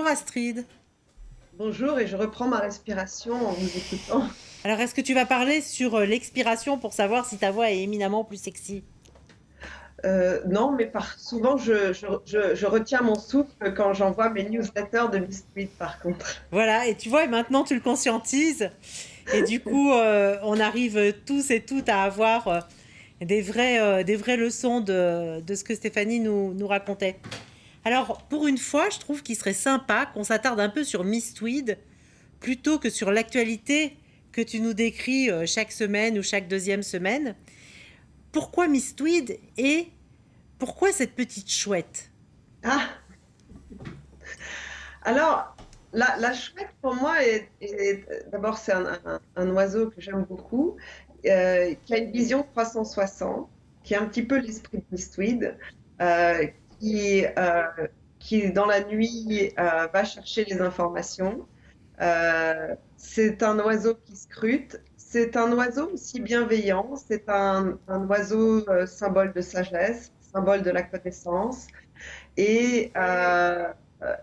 Bonjour Astrid. Bonjour, et je reprends ma respiration en vous écoutant. Alors, est-ce que tu vas parler sur l'expiration pour savoir si ta voix est éminemment plus sexy? Non, mais souvent je retiens mon souffle quand j'envoie mes newsletters de Miss Tweed, par contre. Voilà, et tu vois, et maintenant tu le conscientises, et du coup, on arrive tous et toutes à avoir des vraies leçons de ce que Stéphanie nous racontait. Alors, pour une fois, je trouve qu'il serait sympa qu'on s'attarde un peu sur Miss Tweed plutôt que sur l'actualité que tu nous décris chaque semaine ou chaque deuxième semaine. Pourquoi Miss Tweed et pourquoi cette petite chouette? Ah, alors, la chouette pour moi d'abord, c'est un oiseau que j'aime beaucoup, qui a une vision 360, qui est un petit peu l'esprit de Miss Tweed, euh, qui, euh, qui dans la nuit va chercher les informations. C'est un oiseau qui scrute. C'est un oiseau aussi bienveillant. C'est un oiseau symbole de sagesse, symbole de la connaissance. Et, euh,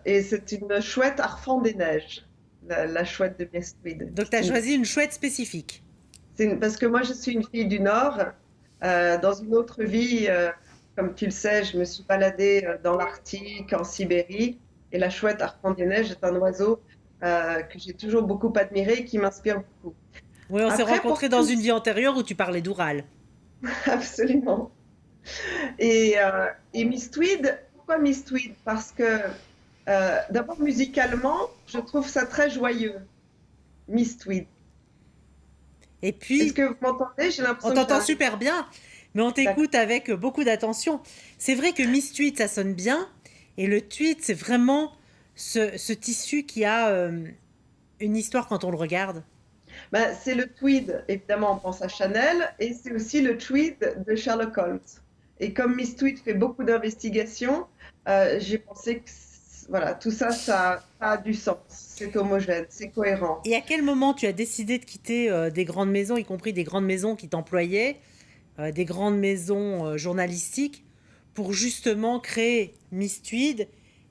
et c'est une chouette Arfan des neiges, la chouette de Bestwid. Donc, tu as choisi une chouette spécifique. Parce que moi, je suis une fille du Nord. Dans une autre vie, comme tu le sais, je me suis baladée dans l'Arctique, en Sibérie. Et la chouette Arfan des neiges est un oiseau que j'ai toujours beaucoup admiré et qui m'inspire beaucoup. Oui, on s'est Après, pour rencontrés dans une vie antérieure où tu parlais d'Oural. absolument. Et Miss Tweed, pourquoi Miss Tweed? Parce que d'abord musicalement, je trouve ça très joyeux, Miss Tweed. Et Est-ce puis, que vous m'entendez? J'ai on l'impression qu'il y a t'entend un écho. super bien, mais on D'accord. t'écoute avec beaucoup d'attention. C'est vrai que Miss Tweet, ça sonne bien, et le tweet, c'est vraiment ce tissu qui a une histoire quand on le regarde. Ben, c'est le tweed, évidemment, on pense à Chanel, et c'est aussi le tweed de Sherlock Holmes. Et comme Miss Tweed fait beaucoup d'investigations, j'ai pensé que voilà, tout ça, ça a du sens. C'est homogène, c'est cohérent. Et à quel moment tu as décidé de quitter des grandes maisons, y compris des grandes maisons qui t'employaient, des grandes maisons journalistiques, pour justement créer Miss Tweed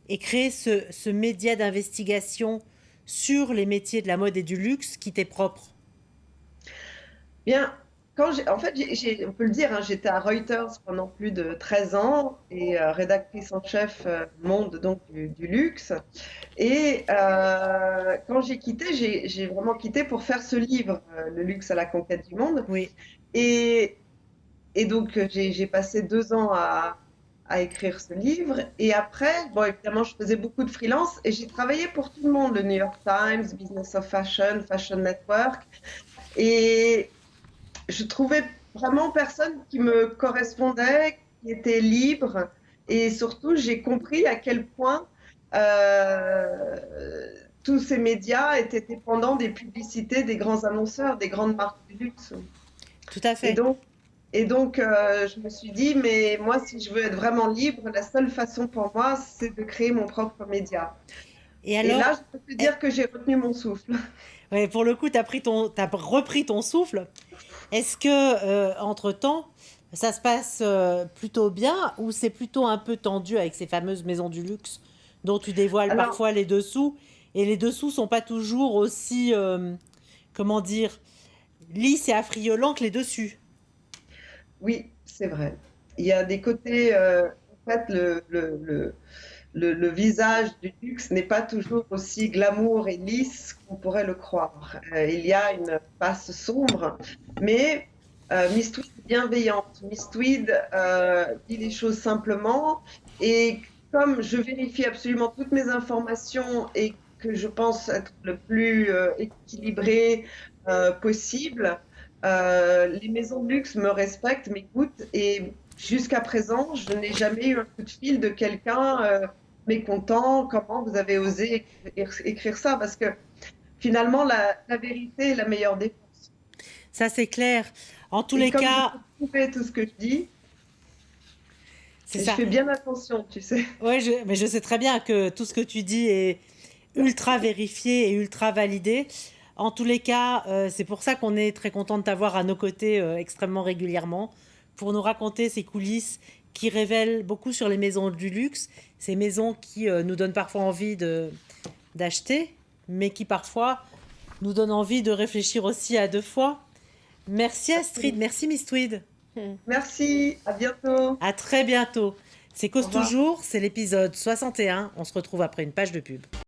et créer ce média d'investigation sur les métiers de la mode et du luxe qui t'est propre? Bien, en fait, on peut le dire, hein, j'étais à Reuters pendant plus de 13 ans et rédactrice en chef monde donc du luxe. Et quand j'ai quitté, j'ai vraiment quitté pour faire ce livre, Le luxe à la conquête du monde. Oui. Et, et donc, j'ai passé 2 ans à écrire ce livre. Et après, bon, évidemment, je faisais beaucoup de freelance et j'ai travaillé pour tout le monde, le New York Times, Business of Fashion, Fashion Network. Et je trouvais vraiment personne qui me correspondait, qui était libre. Et surtout, j'ai compris à quel point tous ces médias étaient dépendants des publicités des grands annonceurs, des grandes marques du luxe. Tout à Et fait. donc, je me suis dit, mais moi, si je veux être vraiment libre, la seule façon pour moi, c'est de créer mon propre média. Et Et là, alors, je peux te eh, dire que j'ai retenu mon souffle. ouais, pour le coup, t'as repris ton souffle. Est-ce que, entre-temps, ça se passe plutôt bien ou c'est plutôt un peu tendu avec ces fameuses maisons du luxe dont tu dévoiles Alors, parfois les dessous et les dessous sont pas toujours aussi, comment dire, lisses et affriolants que les dessus? oui, c'est vrai. Il y a des côtés, en fait, le visage du luxe n'est pas toujours aussi glamour et lisse qu'on pourrait le croire. Il y a une face sombre, mais Miss Tweed est bienveillante. Miss Tweed dit les choses simplement, et comme je vérifie absolument toutes mes informations et que je pense être le plus équilibré possible, les maisons de luxe me respectent, m'écoutent, et jusqu'à présent, je n'ai jamais eu un coup de fil de quelqu'un mécontent. Comment vous avez osé écrire ça? Parce que finalement, la vérité est la meilleure défense. Ça, c'est clair. En tous Et les comme je cas, peux prouver tout ce que je dis, c'est et je ça. fais bien attention, tu sais. Ouais, mais je sais très bien que tout ce que tu dis est ultra vérifié et ultra validé. En tous les cas, c'est pour ça qu'on est très content de t'avoir à nos côtés extrêmement régulièrement pour nous raconter ces coulisses qui révèlent beaucoup sur les maisons du luxe, ces maisons qui nous donnent parfois envie d'acheter, mais qui parfois nous donne envie de réfléchir aussi à deux fois. Merci Astrid, merci Miss Tweed. Merci, à bientôt. À très bientôt. C'est Au Cause revoir. Toujours, c'est l'épisode 61. On se retrouve après une page de pub.